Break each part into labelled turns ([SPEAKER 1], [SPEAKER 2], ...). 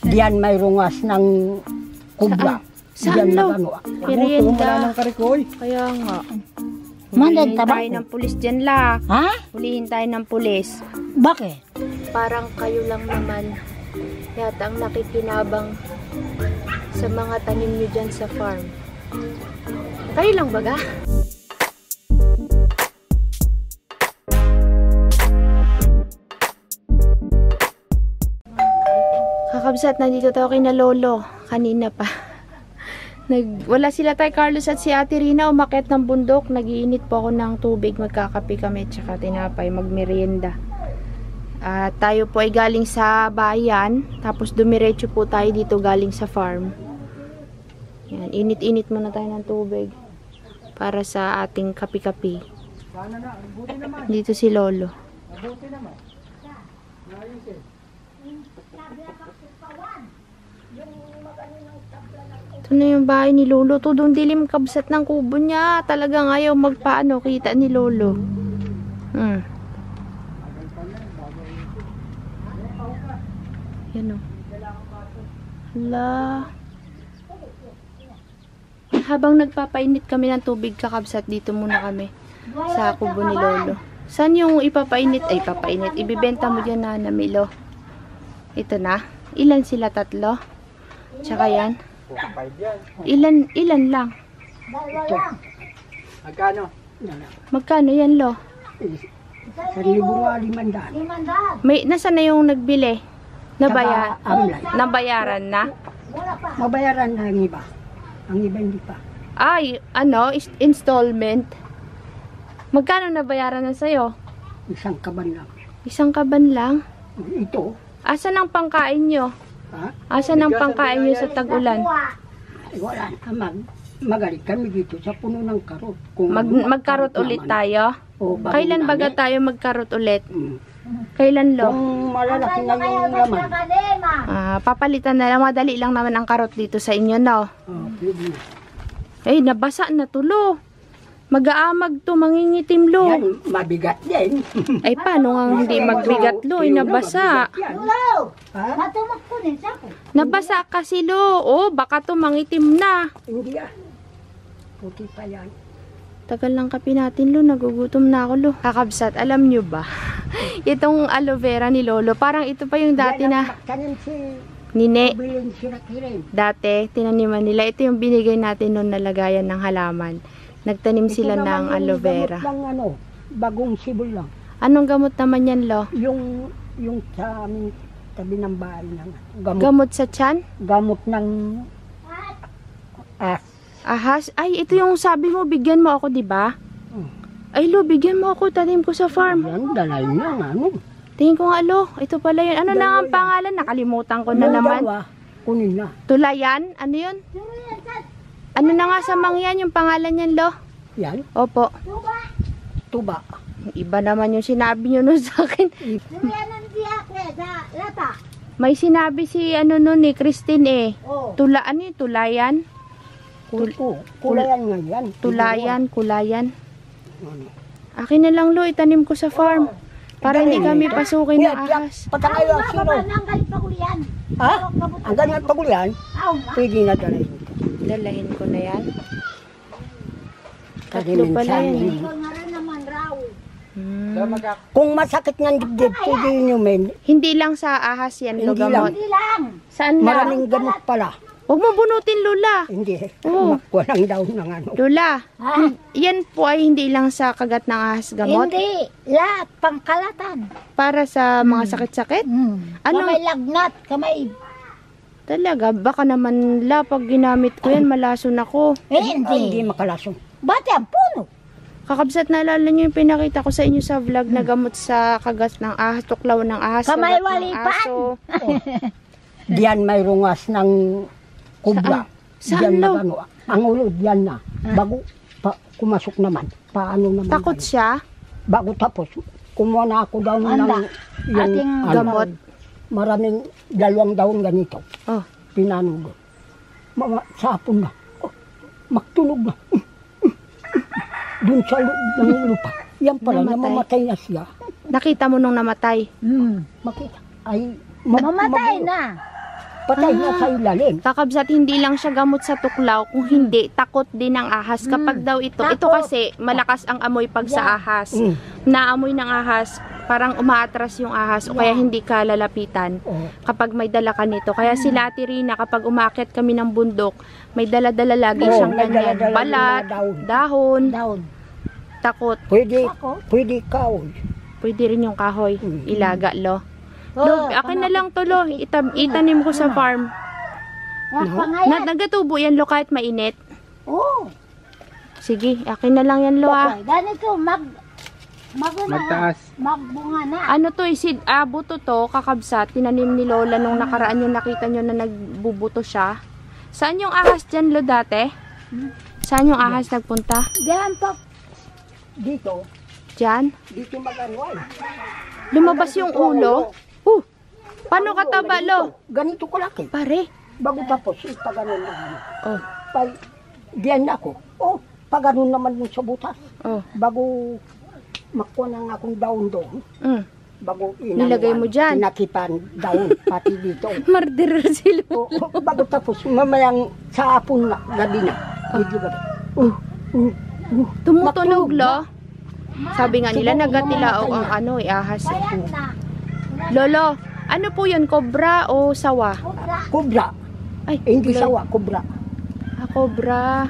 [SPEAKER 1] Diyan may rungas ng kubra.
[SPEAKER 2] Saan lo?
[SPEAKER 3] Merienda. Wala ng karikoy.
[SPEAKER 2] Kaya nga.
[SPEAKER 1] Mandan
[SPEAKER 2] Hulihin
[SPEAKER 1] taba.
[SPEAKER 2] tayo ng pulis dyan la.
[SPEAKER 1] Ha?
[SPEAKER 2] Hulihin tayo ng pulis.
[SPEAKER 1] Bakit?
[SPEAKER 2] Parang kayo lang naman yata ang nakikinabang sa mga tanim nyo dyan sa farm. Kayo lang baga? Kakabsat, nandito tayo kay na lolo. Kanina pa. Wala sila tayo Carlos at si Ate Rina umakyat ng bundok. Nagiinit po ako ng tubig. Magkakape kami tsaka tinapay. Magmerienda. Tayo po ay galing sa bayan. Tapos dumiretso po tayo dito galing sa farm. Yan, init-init muna tayo ng tubig. Para sa ating kape-kape. Dito si Lolo. Ito na yung bahay ni Lolo. To doon dilim kabsat ng kubo niya. Talagang ayaw magpaano. Kita ni Lolo. Yan o. Hala. Habang nagpapainit kami ng tubig kakabsat, dito muna kami sa kubo ni Lolo. Saan yung ipapainit? Ay, papainit. Ibibenta mo dyan na Milo. Ito na. Ilan sila? 3? Tsaka yan. Ilan lang?
[SPEAKER 1] Magkano?
[SPEAKER 2] Magkano yan, Lo?
[SPEAKER 1] 1,500.
[SPEAKER 2] May, nasaan na yung nagbili? Nabayaran na?
[SPEAKER 1] Mabayaran na ang iba. Ang iba hindi pa.
[SPEAKER 2] Ay, ano? Installment? Magkano nabayaran na sa'yo?
[SPEAKER 1] 1 kaban lang.
[SPEAKER 2] 1 kaban lang?
[SPEAKER 1] Ito.
[SPEAKER 2] Asan ang pangkain nyo?
[SPEAKER 1] Ha?
[SPEAKER 2] Asan ang pangkain nyo sa tag-ulan?
[SPEAKER 1] Ay, wala na. Magaling kami dito sa puno ng karot. Kung
[SPEAKER 2] Magkarot ulit tayo? Kailan baga tayo magkarot ulit? Kailan, Lo?
[SPEAKER 1] Kung malalaki na yung laman.
[SPEAKER 2] Papalitan na lang. Madali lang naman ang karot dito sa inyo, no? Eh, nabasa na to, Lo. Mag-aamag to, mangingitim, Lo.
[SPEAKER 1] Yan, mabigat din.
[SPEAKER 2] Ay, paano nga hindi magbigat, Lo? Ay, nabasa. Nabasa kasi, Lo. Oh, baka to mangitim na.
[SPEAKER 1] Hindi puti pa yan.
[SPEAKER 2] Tagal lang kape natin, Lo. Nagugutom na ako, Lo. Kakabsat, alam nyo ba? Itong aloe vera ni Lolo, parang ito pa yung dati na Nine. Dati, tinaniman nila. Ito yung binigay natin noon na lagayan ng halaman. Nagtanim sila ng aloe vera.
[SPEAKER 1] Ng bagong sibol lang.
[SPEAKER 2] Anong gamot naman yan, Lo?
[SPEAKER 1] Yung sa aming tabi ng bahay ng
[SPEAKER 2] Gamot sa tiyan?
[SPEAKER 1] Gamot ng
[SPEAKER 2] Ahas? Ay, ito yung sabi mo, bigyan mo ako, di ba? Ay, Lo, bigyan mo ako, tanim ko sa farm.
[SPEAKER 1] Yan, dalay niya nga,
[SPEAKER 2] Tingin ko nga, Lo, ito pala yun. Ano na ang pangalan? Nakalimutan ko na naman.
[SPEAKER 1] Kunin na.
[SPEAKER 2] Tulayan? Ano yun? Ano na nga sa mangyan yung pangalan niyan, Lo?
[SPEAKER 1] Yan?
[SPEAKER 2] Opo.
[SPEAKER 1] Tuba.
[SPEAKER 2] Iba naman yung sinabi nyo nun sa akin. May sinabi si ano nun ni Christine ano yung tulayan?
[SPEAKER 1] Kulayan nga yan.
[SPEAKER 2] Kulayan. Akin na lang, Lo, itanim ko sa farm. Para hindi kami pasukin ng ahas.
[SPEAKER 1] Patangay ang sino. Ha? Ang ganyan pagulian, pwede na dalayin ito.
[SPEAKER 2] Dalahin ko na yan.
[SPEAKER 1] Tatlo
[SPEAKER 2] pala yan.
[SPEAKER 1] Kung masakit ng dibdib, pwede nyo men.
[SPEAKER 2] Hindi lang sa ahas yan, Lo, gamot.
[SPEAKER 1] Hindi lang.
[SPEAKER 2] Saan lang?
[SPEAKER 1] Maraming gamot pala.
[SPEAKER 2] Huwag mo bunutin, Lola.
[SPEAKER 1] Hindi.
[SPEAKER 2] Oo.
[SPEAKER 1] Walang daw ng ano.
[SPEAKER 2] Lola, yan po ay hindi lang sa kagat ng ahas gamot?
[SPEAKER 4] Hindi. Lahat. Pangkalatan.
[SPEAKER 2] Para sa mga sakit-sakit? Ano?
[SPEAKER 4] Kamay lagnat. Kamay.
[SPEAKER 2] Talaga, baka naman la, pag ginamit ko yan, malason ako.
[SPEAKER 1] Hindi makalasong.
[SPEAKER 4] Bati ang puno.
[SPEAKER 2] Kakabsat, naalala nyo yung pinakita ko sa inyo sa vlog na gamot sa kagat ng ahas, tuklaw ng ahas,
[SPEAKER 4] Kamay
[SPEAKER 2] kagat ng
[SPEAKER 4] walipan.
[SPEAKER 2] aso.
[SPEAKER 1] Diyan may rungas ng kubra.
[SPEAKER 2] Saan, Lo?
[SPEAKER 1] Ang ulo diyan na. Bago kumasok naman. Paano naman?
[SPEAKER 2] Takot siya?
[SPEAKER 1] Bago tapos, kumuha na ako daw ng
[SPEAKER 4] ating
[SPEAKER 2] gamot.
[SPEAKER 1] Maraming 2 daon ganito.
[SPEAKER 2] Oh.
[SPEAKER 1] Pinanugo. Sa hapon na. Magtunog na. Doon sa ng lupa. Yan pala, namamatay na siya.
[SPEAKER 2] Nakita mo nung namatay?
[SPEAKER 1] Makita. Ay,
[SPEAKER 4] Mamatay na.
[SPEAKER 1] Patay na sa ilalim.
[SPEAKER 2] Kakabsat, hindi lang siya gamot sa tuklaw, kung hindi, takot din ang ahas. Kapag daw ito kasi malakas ang amoy pag sa ahas. Naamoy ng ahas, parang umaatras yung ahas o kaya hindi ka lalapitan kapag may dala ka nito. Kaya si Ate Rina, kapag umakyat kami ng bundok, may dala-dala lagi siyang
[SPEAKER 1] may
[SPEAKER 2] ganyan.
[SPEAKER 1] dala-dala
[SPEAKER 2] Balat,
[SPEAKER 1] yung mga
[SPEAKER 2] dahon,
[SPEAKER 4] Daon.
[SPEAKER 2] takot.
[SPEAKER 1] Pwede kahoy.
[SPEAKER 2] Pwede rin yung kahoy, ilaga, lo.
[SPEAKER 4] Oh,
[SPEAKER 2] Lo, akin na lang to, lo. Itanim ko sa farm.
[SPEAKER 4] Pangayan.
[SPEAKER 2] Nagatubo yan, lo, kahit mainit.
[SPEAKER 4] Oo.
[SPEAKER 2] Sige, akin na lang yan, lo, ah.
[SPEAKER 4] Ganito,
[SPEAKER 3] Magtaas.
[SPEAKER 4] magbunga na.
[SPEAKER 2] Ano to, buto to, kakabsat, tinanim ni Lola nung nakaraan yung nakita nyo na nagbubuto siya. Saan yung ahas dyan, lo, dati? Saan yung ahas nagpunta?
[SPEAKER 4] Diyan pa.
[SPEAKER 1] Dito.
[SPEAKER 2] Dyan?
[SPEAKER 1] Dito mag-ano ay.
[SPEAKER 2] Lumabas yung ulo? Paano kataba, lo?
[SPEAKER 1] Ganito kalaki.
[SPEAKER 2] Pare.
[SPEAKER 1] Bago tapos, pag ganun naman.
[SPEAKER 2] Oh,
[SPEAKER 1] Pag diyan ako. Pag ganun naman yung sa butas.
[SPEAKER 2] oh.
[SPEAKER 1] Bago makuha ng akong daon doon. Bago
[SPEAKER 2] Nilagay mo dyan?
[SPEAKER 1] Pinakipan daon, pati dito.
[SPEAKER 2] Mardirer sila.
[SPEAKER 1] Bago tapos, mamayang sa apon na, gabi na. Hindi ba?
[SPEAKER 2] Tumutunog, lo? Sabi nga nila,
[SPEAKER 1] Siguro,
[SPEAKER 2] nagatilaog
[SPEAKER 1] mamamatay
[SPEAKER 2] ang
[SPEAKER 1] na.
[SPEAKER 2] ahas.
[SPEAKER 4] Ayan na.
[SPEAKER 2] Lolo, ano po yun? Kobra o sawa?
[SPEAKER 1] Kubra.
[SPEAKER 2] Ay,
[SPEAKER 1] Hindi
[SPEAKER 2] lo-
[SPEAKER 1] sawa, kubra.
[SPEAKER 2] Kobra.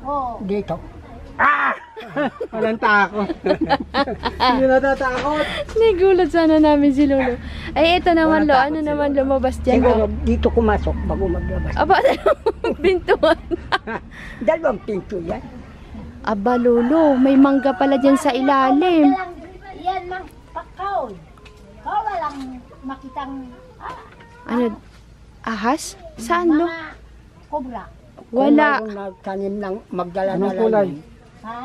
[SPEAKER 4] Oh.
[SPEAKER 1] Dito.
[SPEAKER 3] Walang takot. Hindi natatakot.
[SPEAKER 2] Nagulat sana namin si Lolo. Ay, ito naman, lo. Ano naman lumabas dyan,
[SPEAKER 1] Siguro
[SPEAKER 2] lo?
[SPEAKER 1] dito pumasok bago maglabas.
[SPEAKER 2] Aba, pintuan.
[SPEAKER 1] Dalawang pinto yan.
[SPEAKER 2] Aba, Lolo, may mangga pala dyan sa ilalim.
[SPEAKER 4] Yan mang pakaon. Kau walang makitang
[SPEAKER 2] Ano? Ahas? Saan, lo?
[SPEAKER 4] mga kobra.
[SPEAKER 2] Wala.
[SPEAKER 1] Kung mayroong nagtanim ng magdala
[SPEAKER 3] Anong
[SPEAKER 1] na
[SPEAKER 3] kulay?
[SPEAKER 1] lang,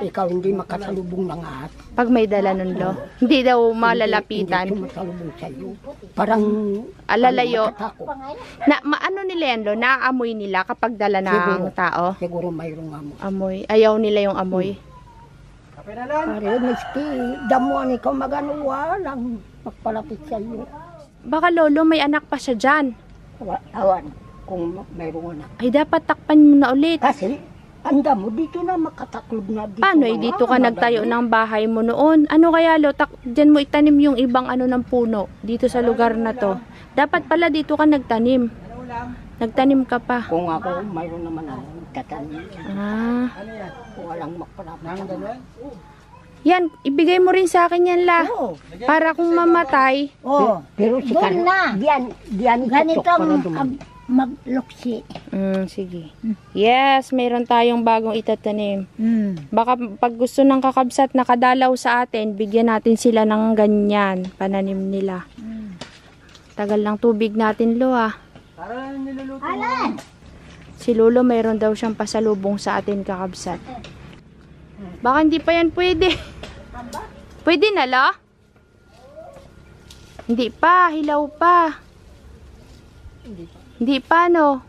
[SPEAKER 1] ikaw hindi makasalubong ng ahas.
[SPEAKER 2] Pag may dala nun, lo. Hindi daw malalapitan.
[SPEAKER 1] Hindi sumasalubong sa iyo. Parang
[SPEAKER 2] Alalayo.
[SPEAKER 1] matatakot.
[SPEAKER 2] Ano nila yan, lo? Naaamoy nila kapag dala ng
[SPEAKER 1] Siguro.
[SPEAKER 2] tao?
[SPEAKER 1] Siguro mayroong amo.
[SPEAKER 2] Amoy. Ayaw nila yung amoy.
[SPEAKER 3] Kape na lang.
[SPEAKER 1] Pare, miski damuan ikaw magano, walang magpalapit sa iyo.
[SPEAKER 2] Baka, Lolo, may anak pa siya dyan.
[SPEAKER 1] Awan, kung mayroong anak.
[SPEAKER 2] Ay, dapat takpan mo na ulit.
[SPEAKER 1] Kasi, anda mo, dito na makataklob na dito.
[SPEAKER 2] Paano? Dito ka nagtayo ng bahay mo noon. Ano kaya, lo? Diyan mo itanim yung ibang ano ng puno. Dito sa lugar na to. Dapat pala dito ka nagtanim. Nagtanim ka pa.
[SPEAKER 1] Kung ako, mayroon naman ako, tatanim.
[SPEAKER 2] Ah.
[SPEAKER 1] Walang magpalapit.
[SPEAKER 2] Yan, ibigay mo rin sa akin yan, la.
[SPEAKER 4] Oh.
[SPEAKER 2] Para kung mamatay.
[SPEAKER 4] Oh.
[SPEAKER 1] Pero si
[SPEAKER 4] Doon na.
[SPEAKER 1] diyan
[SPEAKER 4] Ganito
[SPEAKER 1] tutok para
[SPEAKER 4] ang
[SPEAKER 1] dumaan.
[SPEAKER 4] magluksi.
[SPEAKER 2] Sige. Yes, mayroon tayong bagong itatanim. Baka pag gusto ng kakabsat nakadalaw sa atin, bigyan natin sila ng ganyan, pananim nila. Tagal ng tubig natin, lo, ah.
[SPEAKER 3] Para niluluto.
[SPEAKER 4] Alan!
[SPEAKER 2] Si Lolo mayroon daw siyang pasalubong sa atin, kakabsat. Baka hindi pa yan pwede. Pwede na, lo? Hindi pa, hilaw pa. Hindi pa, no?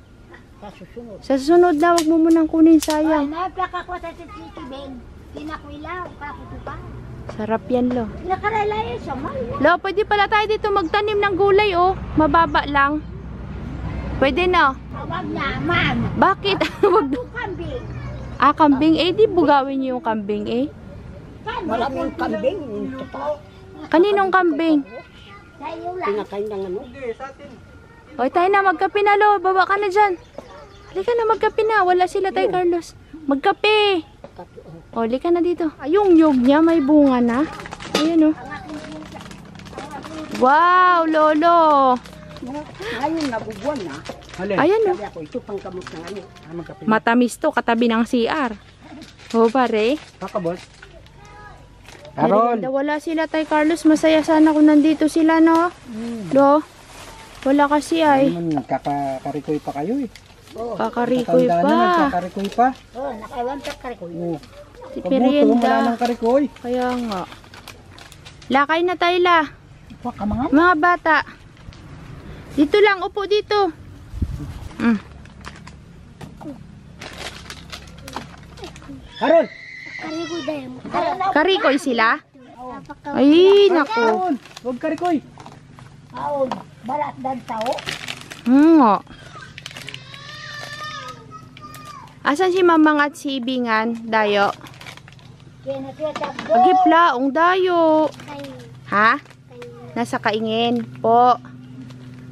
[SPEAKER 1] Kasusunod.
[SPEAKER 2] Sa susunod na, wag mo munang kunin, sayang.
[SPEAKER 4] Napaka ko sa titibeng. Tinakwilaw, kakutupan.
[SPEAKER 2] Sarap yan, lo.
[SPEAKER 4] Nakarelaya siya, mal.
[SPEAKER 2] Lo, pwede pala tayo dito magtanim ng gulay, oh. Mababa lang. Pwede na.
[SPEAKER 4] Wag na, man.
[SPEAKER 2] Bakit? Wag.
[SPEAKER 4] Kambing.
[SPEAKER 2] Kambing. Eh, di bugawin niyo yung kambing, eh.
[SPEAKER 1] Maraming kambing. Totoo.
[SPEAKER 2] Kaninong kambing?
[SPEAKER 4] Sa'yo lang.
[SPEAKER 1] Pinakain ng ano.
[SPEAKER 2] Oy, tayo na, magkape na, lo. Baba ka na dyan. Halika na, magkape na. Wala sila tayo, Carlos. Magkape. O, halika na dito. Ay, yung nyog niya, may bunga na. Ayan, oh. Wow, Lolo.
[SPEAKER 1] Ngayon, nabubuan na.
[SPEAKER 3] Halin.
[SPEAKER 2] Ayan, oh.
[SPEAKER 1] Sabi ako, ito pang kamot ng ano.
[SPEAKER 3] Magkape.
[SPEAKER 2] Matamis to, katabi ng CR. O, pare.
[SPEAKER 3] Kakabot.
[SPEAKER 2] Merienda, wala sila tayo, Carlos. Masaya sana kung nandito sila, no? Lo, wala kasi ay.
[SPEAKER 3] Nagkakarikoy pa kayo eh.
[SPEAKER 2] Kakarikoy
[SPEAKER 3] Tatanda na,
[SPEAKER 2] pa.
[SPEAKER 3] nagkakarikoy pa.
[SPEAKER 4] Oh, nakaiwan pa ka rin.
[SPEAKER 2] Si
[SPEAKER 3] Kabuto, wala
[SPEAKER 2] Perienda.
[SPEAKER 3] ng karikoy.
[SPEAKER 2] Kaya nga. Lakay na tayo, la.
[SPEAKER 4] Huwag ka mga.
[SPEAKER 2] Mga bata. Dito lang, upo dito.
[SPEAKER 3] Haron!
[SPEAKER 4] Karigo dahil mo.
[SPEAKER 2] Karikoy sila? Ay, nako.
[SPEAKER 3] Haron! Huwag karikoy.
[SPEAKER 4] Aon, balat dan tao.
[SPEAKER 2] Nga. Asan si Mamang at si Bingan, Dayo?
[SPEAKER 4] Kaya nagtatakbo.
[SPEAKER 2] Agiplaong Dayo.
[SPEAKER 4] Kayo.
[SPEAKER 2] Ha? Nasa kaingin po.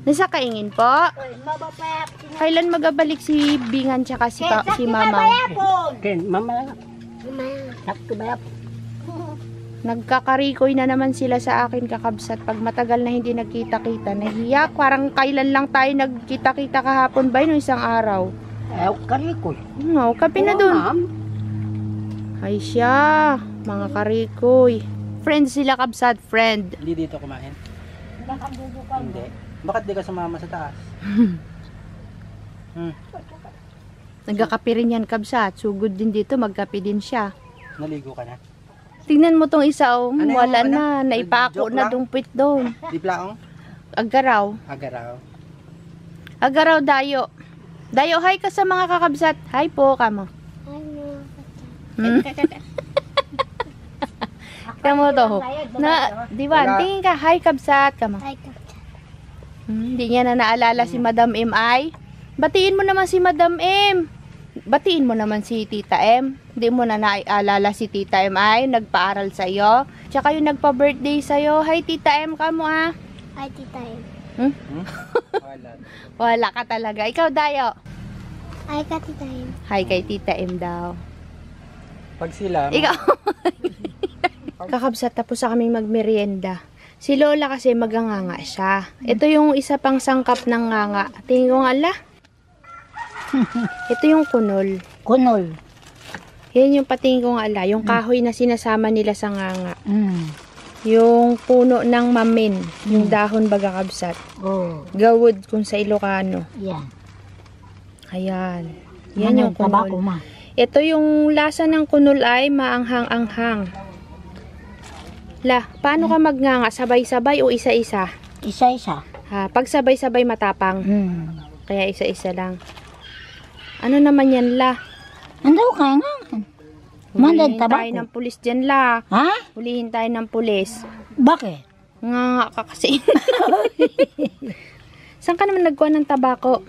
[SPEAKER 2] Nasa kaingin po?
[SPEAKER 4] Oy, mabapayap.
[SPEAKER 2] Kailan magabalik si Bingan tsaka si, si Mamang?
[SPEAKER 4] Mamayapon.
[SPEAKER 1] Ken, mamaya.
[SPEAKER 4] Mamaya.
[SPEAKER 1] Sakto ba?
[SPEAKER 2] Nagkakarikoy na naman sila sa akin, kakabsat. Pag matagal na hindi nagkita-kita, nahiya. Parang kailan lang tayo nagkita-kita kahapon ba yun, isang araw?
[SPEAKER 1] Karikoy.
[SPEAKER 2] No, kape na dun.
[SPEAKER 1] Ma'am.
[SPEAKER 2] Ay siya, mga karikoy. Friend sila, kabsat, friend.
[SPEAKER 3] Hindi dito kumain? Hindi. Bakit di ka sumama sa taas?
[SPEAKER 2] Nagkakape rin yan, kabsat. Sugod din dito, magkape din siya.
[SPEAKER 3] Naligo ka na?
[SPEAKER 2] Tingnan mo tong isa, oh.
[SPEAKER 3] Ano yung
[SPEAKER 2] Wala
[SPEAKER 3] ano?
[SPEAKER 2] na. Naipako
[SPEAKER 3] Joke
[SPEAKER 2] na
[SPEAKER 3] lang?
[SPEAKER 2] dumpit doon.
[SPEAKER 3] Di plaong?
[SPEAKER 2] Agaraw.
[SPEAKER 3] Agaraw.
[SPEAKER 2] Agaraw, Dayo. Dayo, hi ka sa mga kakabsat. Hi po, kamo.
[SPEAKER 4] Ano?
[SPEAKER 2] Kamo to. Na, di ba?
[SPEAKER 3] Wala.
[SPEAKER 2] Tingin ka, hi kabsat, kamo.
[SPEAKER 4] Ay, kapatid.
[SPEAKER 2] Hindi niya na naalala si Madam M ay. Batiin mo naman si Madam M. Batiin mo naman si Tita M. Hindi mo na naalala si Tita M ay. Nagpaaral sa iyo. Tsaka yung nagpa-birthday sa iyo. Hi Tita M, kamo ah.
[SPEAKER 4] Ay, tita M.
[SPEAKER 3] Wala.
[SPEAKER 2] Wala ka talaga. Ikaw, Dayo.
[SPEAKER 4] Ay, ka, tita M.
[SPEAKER 2] Hi kay Tita M daw.
[SPEAKER 3] Pag sila,
[SPEAKER 2] Ikaw. Kakabsat, tapos sa kaming magmerienda. Si Lola kasi maganganga siya. Ito yung isa pang sangkap ng nganga. Tingin ko nga, ala. Ito yung kunol.
[SPEAKER 1] Kunol.
[SPEAKER 2] Yan yung patingin ko nga, ala. Yung kahoy na sinasama nila sa nganga.
[SPEAKER 1] Mm.
[SPEAKER 2] Yung puno ng mamin. Yung dahon baga kabsat.
[SPEAKER 1] Oh,
[SPEAKER 2] Gawod kung sa Ilocano.
[SPEAKER 1] yan.
[SPEAKER 2] Ayan. Yan yung
[SPEAKER 1] tabako,
[SPEAKER 2] kunol.
[SPEAKER 1] ma.
[SPEAKER 2] Ito yung lasa ng kunol ay maanghang-anghang. La, paano ka magnganga? Sabay-sabay o isa-isa?
[SPEAKER 1] Isa-isa.
[SPEAKER 2] Ha, pag sabay-sabay matapang.
[SPEAKER 1] Hmm.
[SPEAKER 2] Kaya isa-isa lang. Ano naman yan, la?
[SPEAKER 1] Ando ka nga. Mandan
[SPEAKER 2] Hulihin tayo
[SPEAKER 1] tabako.
[SPEAKER 2] ng pulis dyan, la.
[SPEAKER 1] Ha?
[SPEAKER 2] Hulihin tayo ng pulis.
[SPEAKER 1] Bakit?
[SPEAKER 2] Nga ka kasi. Saan ka naman nagkuha ng tabako?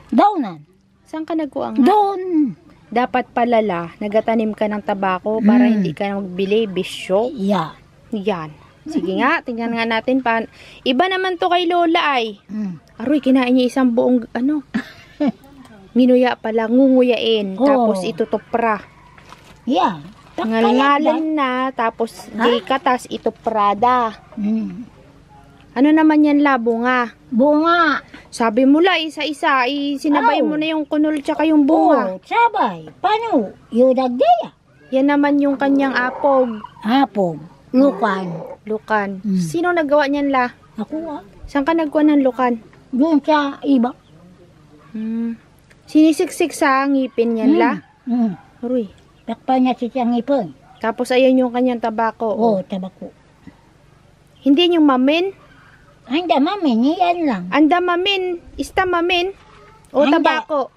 [SPEAKER 1] Daunan.
[SPEAKER 2] Saan ka nagkuha nga?
[SPEAKER 1] Doon.
[SPEAKER 2] Dapat pala, la, nagatanim ka ng tabako para hindi ka na magbili, bisyo.
[SPEAKER 1] Yeah.
[SPEAKER 2] Yan. Sige nga, tingnan nga natin pa. Iba naman to kay Lola ay.
[SPEAKER 1] Mm.
[SPEAKER 2] Aroy, kinain niya isang buong, minuya pala, ngunguyain.
[SPEAKER 1] Oh.
[SPEAKER 2] Tapos itutupra.
[SPEAKER 1] Yeah.
[SPEAKER 2] Ngalngalan na, tapos katas ituprada.
[SPEAKER 1] Mm.
[SPEAKER 2] Ano naman yan, labo nga?
[SPEAKER 1] Bunga.
[SPEAKER 2] Sabi mo la, isa-isa, sinabay
[SPEAKER 1] Oh.
[SPEAKER 2] mo na yung kunol tsaka yung bunga.
[SPEAKER 1] Oh, sabay. Paano? Yudagdaya.
[SPEAKER 2] Yan naman yung kanyang apog.
[SPEAKER 1] Hapon. Lukan.
[SPEAKER 2] Lukan.
[SPEAKER 1] Mm.
[SPEAKER 2] Sino nagawa niyan, la?
[SPEAKER 1] Ako ah.
[SPEAKER 2] Saan ka nagkuha ng lukan?
[SPEAKER 1] Doon sa iba.
[SPEAKER 2] Sinisiksik sa ngipin niyan, la?
[SPEAKER 1] Mm.
[SPEAKER 2] Aroy.
[SPEAKER 1] Takpa niya si siyang ipon.
[SPEAKER 2] Tapos ayun yung kanyang tabako.
[SPEAKER 1] Oh, tabako.
[SPEAKER 2] Hindi yung mamin.
[SPEAKER 1] Anda, mami, niyan lang.
[SPEAKER 2] Anda mamin. Ista mamin. O
[SPEAKER 1] Anda.
[SPEAKER 2] tabako.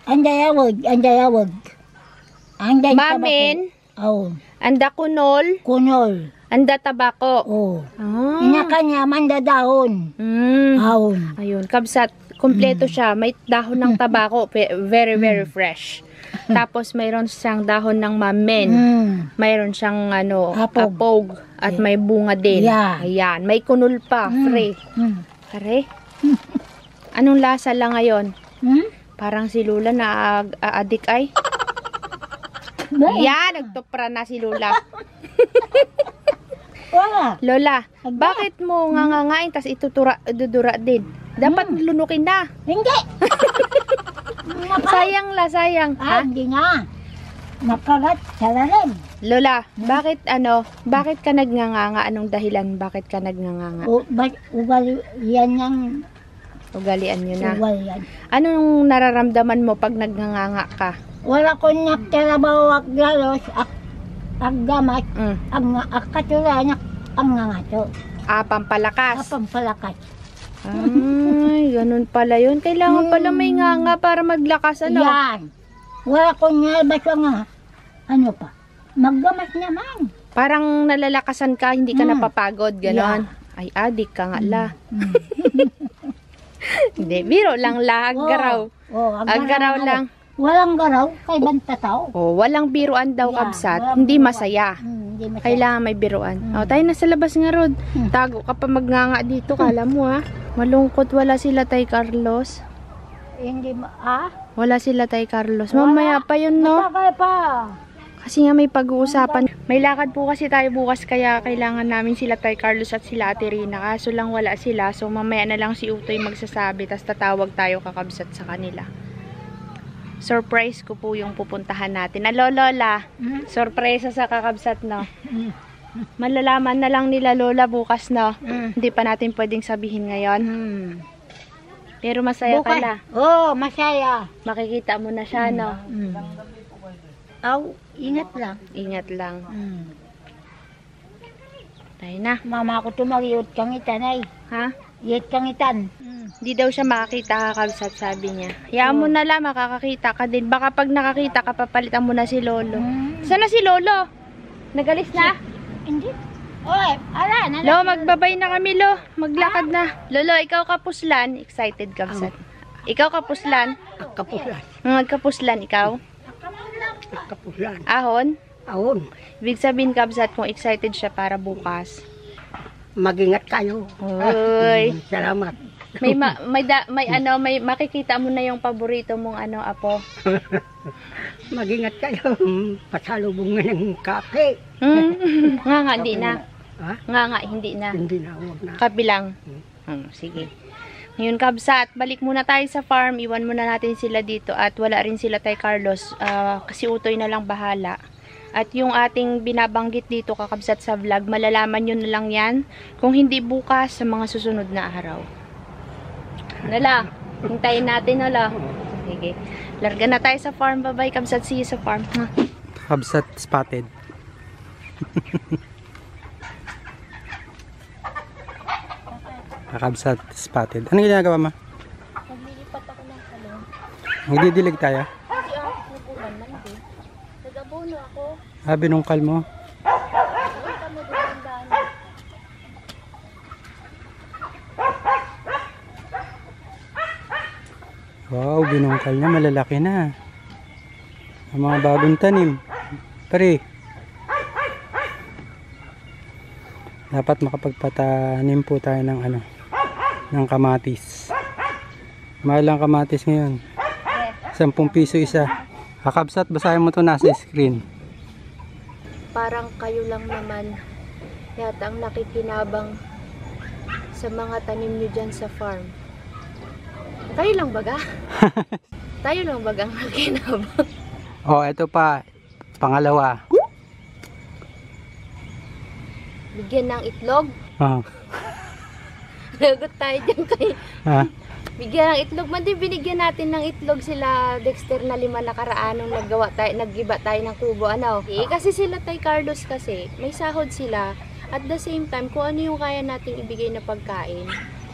[SPEAKER 1] Anda yawag. Anda yawag. Anda yung
[SPEAKER 2] Mamin.
[SPEAKER 1] tabako. Oh.
[SPEAKER 2] Anda kunol.
[SPEAKER 1] Kunol.
[SPEAKER 2] Anda tabako.
[SPEAKER 1] Oh.
[SPEAKER 2] Ah.
[SPEAKER 1] Inaka niya, manda dahon. Ahon.
[SPEAKER 2] Ayun, kabsat. Kompleto siya. May dahon ng tabako. Very, very fresh. Tapos mayroon siyang dahon ng mamin. Mayroon siyang
[SPEAKER 1] Apog.
[SPEAKER 2] apog. At may bunga din.
[SPEAKER 1] Yeah.
[SPEAKER 2] Ayan. May kunol pa. Free. Pare. Anong lasa lang ngayon? Parang si Lula na aadik ay. Yan, nagtupra na si Lula.
[SPEAKER 1] Wala.
[SPEAKER 2] Lola, bakit mo ngangangain tas idudura din? Dapat lunukin na.
[SPEAKER 1] Hindi.
[SPEAKER 2] Sayang la, sayang.
[SPEAKER 1] Ah, hindi nga. Nakagat sa lalim.
[SPEAKER 2] Lola, bakit ka nagnganganga? Anong dahilan? Bakit ka nagnganganga?
[SPEAKER 1] O, ugali yan yung
[SPEAKER 2] Ugalian nyo na.
[SPEAKER 1] ugali yan.
[SPEAKER 2] Anong nararamdaman mo pag nagnganganga ka?
[SPEAKER 1] Wala ko naktrabaho ak galos ak gamat
[SPEAKER 2] Mm.
[SPEAKER 1] ang katulanya ang ngato.
[SPEAKER 2] Pampalakas.
[SPEAKER 1] Apang palakas.
[SPEAKER 2] Ay, ganun pala yun. Kailangan pala may nganga para maglakas,
[SPEAKER 1] Yan. Wala ko nga basta nga. Ano pa? Maggamat naman.
[SPEAKER 2] Parang nalalakasan ka, hindi ka napapagod, ganon. Ay, adik ka nga la. Hindi, biro lang aggaraw. Aggaraw lang.
[SPEAKER 4] Walang garaw, kay bantataw.
[SPEAKER 2] Oh, walang biruan daw,
[SPEAKER 4] Yeah,
[SPEAKER 2] kabsat.
[SPEAKER 4] walang
[SPEAKER 2] Hindi
[SPEAKER 4] biruan.
[SPEAKER 2] masaya.
[SPEAKER 4] Hindi masaya.
[SPEAKER 2] Kailangan may biruan. Oh, tayo na sa labas nga, Rod. Tago ka pa magnganga dito, kala mo ha. Malungkot, wala sila tay Carlos.
[SPEAKER 4] Hindi
[SPEAKER 2] Wala sila tay Carlos. Mamaya pa yun, no?
[SPEAKER 4] Matagal pa.
[SPEAKER 2] Kasi nga may pag-uusapan. May lakad po kasi tayo bukas, kaya kailangan namin sila tay Carlos at sila Ate Rina. Kaso lang wala sila. So mamaya na lang si Utoy magsasabi. Tapos tatawag tayo kakabsat sa kanila. Surprise ko po yung pupuntahan natin. Lola, sorpresa sa kakabsat, no? Malalaman na lang nila Lola bukas, no? Hindi pa natin pwedeng sabihin ngayon. Pero masaya ka na.
[SPEAKER 4] Masaya.
[SPEAKER 2] Makikita mo na siya, no?
[SPEAKER 4] Ingat lang.
[SPEAKER 2] Ingat lang. Tayo na.
[SPEAKER 4] Mama ko tumagiyot kang itan ay.
[SPEAKER 2] Ha?
[SPEAKER 4] Yet kang itan.
[SPEAKER 2] Hindi daw siya makakita kakabsat, sabi niya. Hayaan mo na lang, makakakita ka din. Baka pag nakakita ka, papalitan mo na si Lolo. Saan na si Lolo? Nagalis na?
[SPEAKER 4] Hindi. Oy, ala.
[SPEAKER 2] Lo, magbabay na kami, Lo. Maglakad na. Lolo, ikaw kapuslan. Excited, kabsat. Ikaw kapuslan.
[SPEAKER 1] Kapulan.
[SPEAKER 2] Magkapuslan, ikaw.
[SPEAKER 1] Kapulan.
[SPEAKER 2] Ahon.
[SPEAKER 1] Awon.
[SPEAKER 2] Ibig sabihin, kabsat, kung excited siya para bukas.
[SPEAKER 1] Mag-ingat kayo.
[SPEAKER 2] Uy.
[SPEAKER 1] Salamat.
[SPEAKER 2] May makikita mo na yung paborito mong apo.
[SPEAKER 1] Mag-ingat kayo. Pasalubong nga ng kape.
[SPEAKER 2] Nga, hindi na.
[SPEAKER 1] Ha?
[SPEAKER 2] Nga, hindi na.
[SPEAKER 1] Hindi na, huwag na.
[SPEAKER 2] Kabilang. Sige. Ngayon, kabsat, balik muna tayo sa farm. Iwan muna natin sila dito. At wala rin sila tay Carlos. Kasi Utoy na lang bahala. At yung ating binabanggit dito, kakabsat sa vlog, malalaman nyo na lang yan. Kung hindi bukas, sa mga susunod na araw. Nala, hintayin natin, nala. Sige. Larga na tayo sa farm. Bye-bye, kabsat. See you sa farm.
[SPEAKER 3] Kabsat spotted. Kabsat spotted. Ano ginagawa mo?
[SPEAKER 2] Naglilipat ako ng salon.
[SPEAKER 3] Magdidilig tayo?
[SPEAKER 2] Kasi ako pupulan lang din. Nag-abono ako.
[SPEAKER 3] Binungkal mo.
[SPEAKER 2] Huwag ka mo doon ang daan.
[SPEAKER 3] Wow, binungkal niya. Malalaki na. Ang mga bagong tanim. Pare. Dapat makapagpatanim po tayo ng ng kamatis. Mahal ang kamatis ngayon. 10 piso isa. Kakabsat, basahin mo to nasa screen.
[SPEAKER 2] Parang kayo lang naman yata ang nakikinabang sa mga tanim nyo dyan sa farm. Tayo lang baga? Tayo lang baga ang nakikinabang?
[SPEAKER 3] Ito pa. Pangalawa.
[SPEAKER 2] Bigyan ng itlog? Lagot tayo dyan kay... Bigyan ng itlog. Man din binigyan natin ng itlog sila Dexter na 5 nakaraan nung naggiba tayo ng kubo. Kasi sila tay Carlos kasi, may sahod sila. At the same time, kung ano yung kaya nating ibigay na pagkain,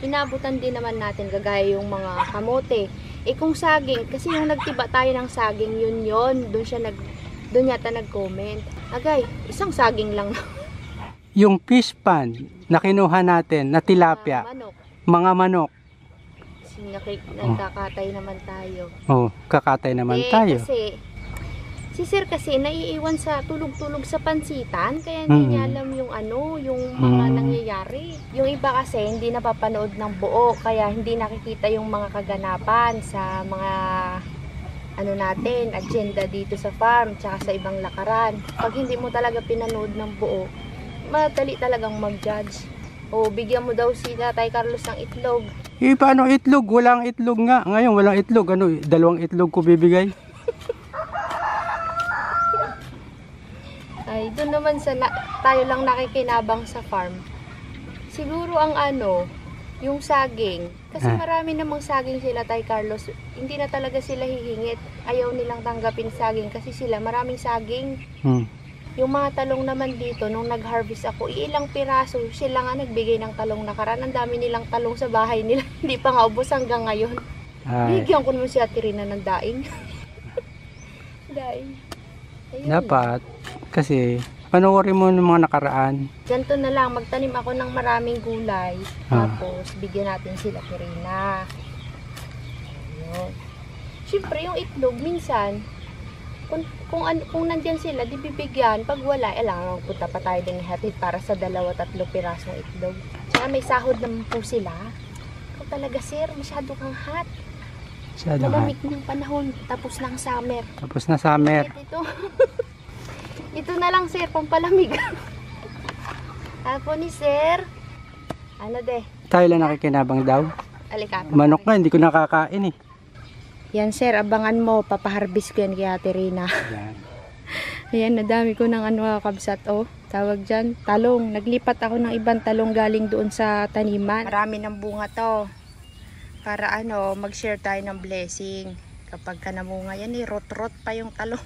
[SPEAKER 2] inabutan din naman natin kagaya yung mga kamote. Kung saging, kasi yung nagtiba tayo ng saging, yun. Doon yata nag-comment. Agay, isang saging lang.
[SPEAKER 3] Yung fish pan na kinuha natin, na tilapia,
[SPEAKER 2] Manok.
[SPEAKER 3] mga manok.
[SPEAKER 2] Nagkakatay naman tayo.
[SPEAKER 3] Kakatay naman tayo.
[SPEAKER 2] Kasi, si sir kasi naiiwan sa tulog-tulog sa pansitan, kaya hindi niya alam yung yung mga nangyayari. Yung iba kasi hindi napapanood ng buo, kaya hindi nakikita yung mga kaganapan sa mga natin, agenda dito sa farm, tsaka sa ibang lakaran. Pag hindi mo talaga pinanood ng buo, madali talagang mag-judge. Bigyan mo daw si Tatay Carlos ng itlog.
[SPEAKER 3] Paano itlog? Walang itlog nga. Ngayon walang itlog. 2 itlog ko bibigay?
[SPEAKER 2] Ay, doon naman tayo lang nakikinabang sa farm. Siguro ang yung saging. Kasi marami namang saging sila tay Carlos. Hindi na talaga sila hihingit. Ayaw nilang tanggapin saging kasi sila maraming saging. Yung mga talong naman dito, nung nag-harvest ako, ilang piraso, sila nga nagbigay ng talong nakaraan. Ang dami nilang talong sa bahay nila. Hindi pa nga ubos hanggang ngayon. Bigyan ko naman si Ate Rina ng daing. Daing. Ayun.
[SPEAKER 3] Dapat, kasi, panoorin mo ng mga nakaraan.
[SPEAKER 2] Ganito na lang, magtanim ako ng maraming gulay. Tapos, bigyan natin sila Ate Rina. Siyempre, yung itlog, minsan, kung nandyan sila, di bibigyan. Pag wala, lang magpunta pa tayo din ihatid para sa 2-3 pirasong itlog. Tsaka may sahod naman po sila. Ikaw talaga, sir, masyado kang hot.
[SPEAKER 3] Masyado
[SPEAKER 2] Malamig ng panahon, tapos na ang summer.
[SPEAKER 3] Tapos na summer.
[SPEAKER 2] Ito. Ito na lang, sir, pampalamig. Apo ni sir. Ano de?
[SPEAKER 3] Tayo lang nakikinabang daw.
[SPEAKER 2] Alikata.
[SPEAKER 3] Manok nga, hindi ko nakakain eh.
[SPEAKER 2] Yan, sir, abangan mo. Papaharbis ko yan kay Ate Rina.
[SPEAKER 3] Yan.
[SPEAKER 2] Ayan, nadami ko ng kabsat. Oh, tawag dyan, talong. Naglipat ako ng ibang talong galing doon sa taniman. Marami ng bunga to. Para mag-share tayo ng blessing. Kapag ka namunga yan, rot-rot pa yung talong.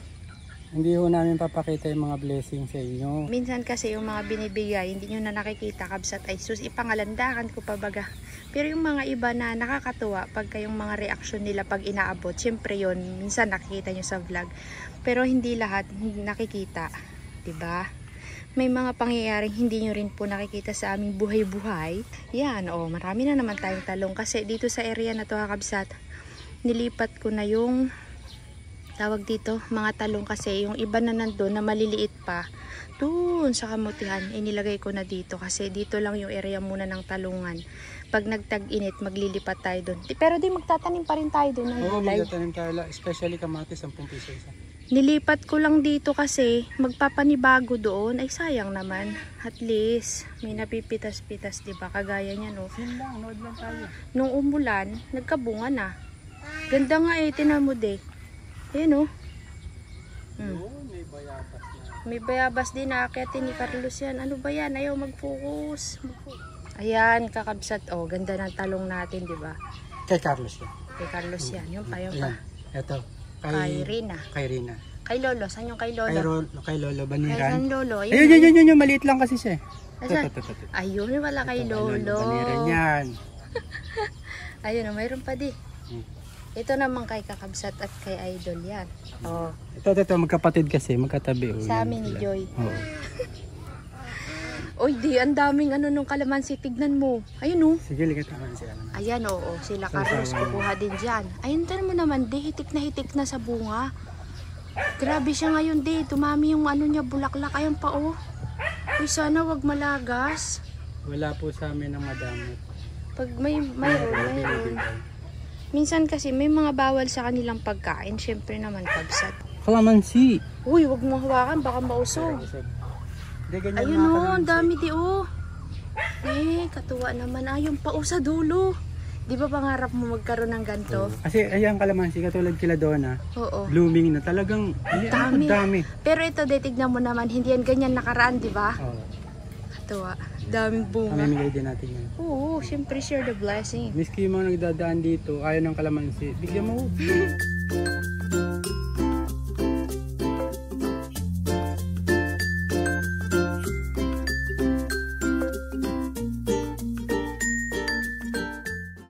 [SPEAKER 3] Hindi ho namin papakita yung mga blessing sa inyo.
[SPEAKER 2] Minsan kasi yung mga binibigay, hindi nyo na nakikita, kabsat, ay sus, ipangalandakan ko pa baga. Pero yung mga iba na nakakatuwa, pagka yung mga reaksyon nila pag inaabot, syempre yun, minsan nakikita nyo sa vlog. Pero hindi lahat nakikita, diba? May mga pangyayaring hindi nyo rin po nakikita sa aming buhay-buhay. Yan, marami na naman tayong talong. Kasi dito sa area na to, kabsat, nilipat ko na yung tawag dito, mga talong kasi yung iba na nandun na maliliit pa doon sa kamutihan, inilagay ko na dito kasi dito lang yung area muna ng talungan. Pag nagtag-init, maglilipat tayo doon. Pero di magtatanim pa rin tayo doon ng
[SPEAKER 3] Oo,
[SPEAKER 2] gulay.
[SPEAKER 3] magtatanim tayo, especially kamatis, 10 piso isa.
[SPEAKER 2] Nilipat ko lang dito kasi magpapanibago doon, ay sayang naman. At least, may napipitas-pitas, di ba? Kagaya niya, no?
[SPEAKER 3] Yun lang, nood lang tayo.
[SPEAKER 2] Nung umulan, nagkabunga na. Ganda nga tinan mo de. Ayan
[SPEAKER 3] Oo, may bayabas na.
[SPEAKER 2] May bayabas din na akyatin ni Carlos yan. Ano ba yan? Ayaw mag-focus. Ayan, kakabsat. Ganda ng talong natin, di ba?
[SPEAKER 3] Kay Carlos yan.
[SPEAKER 2] Kay Carlos yan. Yung pa, yung
[SPEAKER 3] Ayan,
[SPEAKER 2] pa.
[SPEAKER 3] eto.
[SPEAKER 2] Kay Rina.
[SPEAKER 3] Kay Rina.
[SPEAKER 2] Kay Lolo. Saan yung kay Lolo?
[SPEAKER 3] Kay Lolo
[SPEAKER 2] Kay
[SPEAKER 3] Baniran.
[SPEAKER 2] San Lolo?
[SPEAKER 3] Ayun, maliit lang kasi siya.
[SPEAKER 2] Asan?
[SPEAKER 3] Ito.
[SPEAKER 2] Ayun, wala kay
[SPEAKER 3] Lolo
[SPEAKER 2] Lolo.
[SPEAKER 3] Baniran yan.
[SPEAKER 2] Ayun, mayroon pa di.
[SPEAKER 3] Hmm.
[SPEAKER 2] Ito naman kay kakabsat at kay Idol yan.
[SPEAKER 3] Ito, magkapatid kasi, magkatabi.
[SPEAKER 2] Sa amin ni Joy.
[SPEAKER 3] Oo.
[SPEAKER 2] Oy, di, ang daming nung kalamansi. Tignan mo. Ayun,
[SPEAKER 3] Sige, ligat naman siya.
[SPEAKER 2] Ayan, sila Carlos kukuha din dyan. Ayun, tayo mo naman, di, hitik na sa bunga. Grabe siya ngayon, di, tumami yung niya, bulaklak. Ayun pa, Uy, sana wag malagas.
[SPEAKER 3] Wala po sa amin ng madamot.
[SPEAKER 2] Pag mayroon. Minsan kasi may mga bawal sa kanilang pagkain, syempre naman kabsat.
[SPEAKER 3] Kalamansi.
[SPEAKER 2] Uy, wag mo hawakan, baka mausog.
[SPEAKER 3] Hindi, ganyan
[SPEAKER 2] Ayun,
[SPEAKER 3] mga
[SPEAKER 2] ang
[SPEAKER 3] kalamansi.
[SPEAKER 2] dami di, katuwa naman. Ayun pa, sa dulo. Di ba pangarap mo magkaroon ng ganito?
[SPEAKER 3] Kasi ayan kalamansi, katulad kila Donna,
[SPEAKER 2] Oo.
[SPEAKER 3] blooming na talagang dami.
[SPEAKER 2] Pero ito, tignan mo naman, hindi yan ganyan nakaraan, di ba?
[SPEAKER 3] Oh,
[SPEAKER 2] Katuwa. Daming bunga.
[SPEAKER 3] mamimigay din natin yan.
[SPEAKER 2] Oo, syempre share the blessing.
[SPEAKER 3] Miski yung mga nagdadaan dito, ayaw ng kalamansi, bigyan mo.